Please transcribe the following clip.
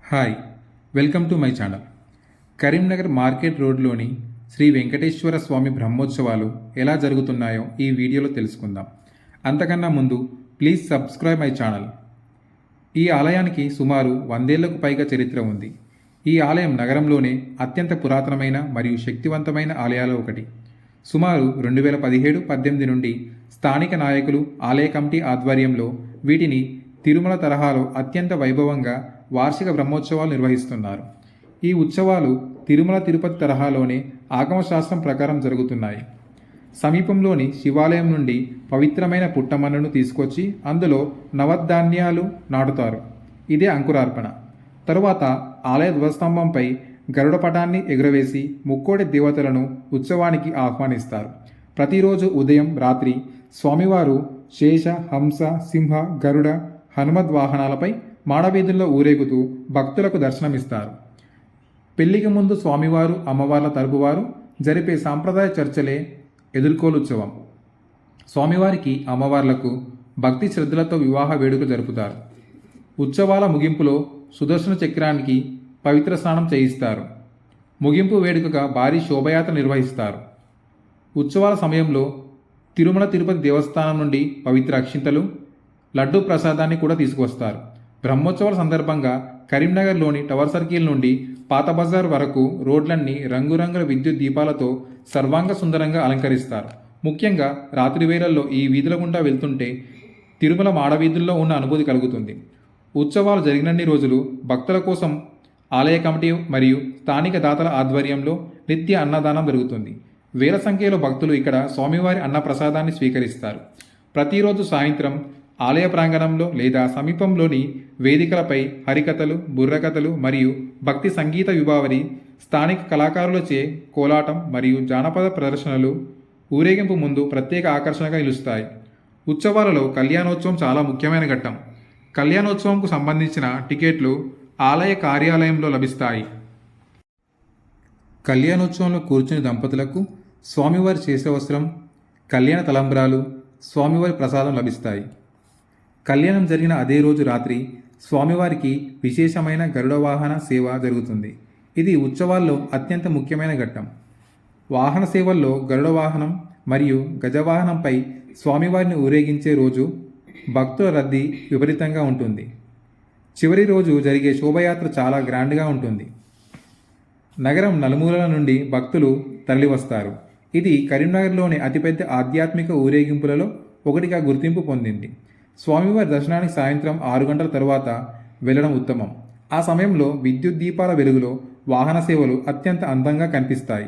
Hi, welcome to my channel. Karimnagar market రోడ్లోని శ్రీ వెంకటేశ్వర స్వామి బ్రహ్మోత్సవాలు ఎలా జరుగుతున్నాయో ఈ వీడియోలో తెలుసుకుందాం. అంతకన్నా ముందు ప్లీజ్ సబ్స్క్రైబ్ మై ఛానల్. ఈ ఆలయానికి సుమారు 100 ఏళ్లకు పైగా చరిత్ర ఉంది. ఈ ఆలయం నగరంలోనే అత్యంత పురాతనమైన మరియు శక్తివంతమైన ఆలయాల్లో ఒకటి. సుమారు 2017-18 నుండి స్థానిక నాయకులు ఆలయ కమిటీ ఆధ్వర్యంలో వీటిని తిరుమల తరహాలో అత్యంత వైభవంగా వార్షిక బ్రహ్మోత్సవాలు నిర్వహిస్తున్నారు. ఈ ఉత్సవాలు తిరుమల తిరుపతి తరహాలోనే ఆగమశాస్త్రం ప్రకారం జరుగుతున్నాయి. సమీపంలోని శివాలయం నుండి పవిత్రమైన పుట్టమన్నును తీసుకొచ్చి అందులో నవధాన్యాలు నాటుతారు. ఇదే అంకురార్పణ. తరువాత ఆలయ ధ్వజస్తంభంపై గరుడ పటాన్ని ఎగురవేసి ముక్కోటి దేవతలను ఉత్సవానికి ఆహ్వానిస్తారు. ప్రతిరోజు ఉదయం రాత్రి స్వామివారు శేష, హంస, సింహ, గరుడ, హనుమద్ వాహనాలపై మాడవీధుల్లో ఊరేగుతూ భక్తులకు దర్శనమిస్తారు. పెళ్లికి ముందు స్వామివారు, అమ్మవార్ల తరపువారు జరిపే సాంప్రదాయ చర్చలే ఎదుర్కోలుత్సవం. స్వామివారికి, అమ్మవార్లకు భక్తి శ్రద్ధలతో వివాహ వేడుక జరుపుతారు. ఉత్సవాల ముగింపులో సుదర్శన చక్రానికి పవిత్ర స్నానం చేయిస్తారు. ముగింపు వేడుకగా భారీ శోభయాత్ర నిర్వహిస్తారు. ఉత్సవాల సమయంలో తిరుమల తిరుపతి దేవస్థానం నుండి పవిత్ర అక్షింతలు, లడ్డూ ప్రసాదాన్ని కూడా తీసుకువస్తారు. బ్రహ్మోత్సవాల సందర్భంగా కరీంనగర్లోని టవర్ సర్కిల్ నుండి పాత బజార్ వరకు రోడ్లన్నీ రంగురంగుల విద్యుత్ దీపాలతో సర్వాంగ సుందరంగా అలంకరిస్తారు. ముఖ్యంగా రాత్రి వేళల్లో ఈ వీధుల గుండా వెళ్తుంటే తిరుమల మాడవీధుల్లో ఉన్న అనుభూతి కలుగుతుంది. ఉత్సవాలు జరిగినన్ని రోజులు భక్తుల కోసం ఆలయ కమిటీ మరియు స్థానిక దాతల ఆధ్వర్యంలో నిత్య అన్నదానం జరుగుతుంది. వేల సంఖ్యలో భక్తులు ఇక్కడ స్వామివారి అన్న ప్రసాదాన్ని స్వీకరిస్తారు. ప్రతిరోజు సాయంత్రం ఆలయ ప్రాంగణంలో లేదా సమీపంలోని వేదికలపై హరికథలు, బుర్రకథలు మరియు భక్తి సంగీత విభావరి, స్థానిక కళాకారులచే కోలాటం మరియు జానపద ప్రదర్శనలు ఊరేగింపు ముందు ప్రత్యేక ఆకర్షణగా నిలుస్తాయి. ఉత్సవాలలో కళ్యాణోత్సవం చాలా ముఖ్యమైన ఘట్టం. కళ్యాణోత్సవంకు సంబంధించిన టికెట్లు ఆలయ కార్యాలయంలో లభిస్తాయి. కళ్యాణోత్సవంలో కూర్చుని దంపతులకు స్వామివారి శేషవస్త్రం, కళ్యాణ తలంబ్రాలు, స్వామివారి ప్రసాదం లభిస్తాయి. కళ్యాణం జరిగిన అదే రోజు రాత్రి స్వామివారికి విశేషమైన గరుడ వాహన సేవ జరుగుతుంది. ఇది ఉత్సవాల్లో అత్యంత ముఖ్యమైన ఘట్టం. వాహన సేవల్లో గరుడ వాహనం మరియు గజవాహనంపై స్వామివారిని ఊరేగించే రోజు భక్తుల రద్దీ విపరీతంగా ఉంటుంది. చివరి రోజు జరిగే శోభయాత్ర చాలా గ్రాండ్గా ఉంటుంది. నగరం నలుమూలల నుండి భక్తులు తరలివస్తారు. ఇది కరీంనగర్లోని అతిపెద్ద ఆధ్యాత్మిక ఊరేగింపులలో ఒకటిగా గుర్తింపు పొందింది. స్వామివారి దర్శనానికి సాయంత్రం 6 గంటల తరువాత వెళ్లడం ఉత్తమం. ఆ సమయంలో విద్యుత్ దీపాల వెలుగులో వాహన సేవలు అత్యంత అందంగా కనిపిస్తాయి.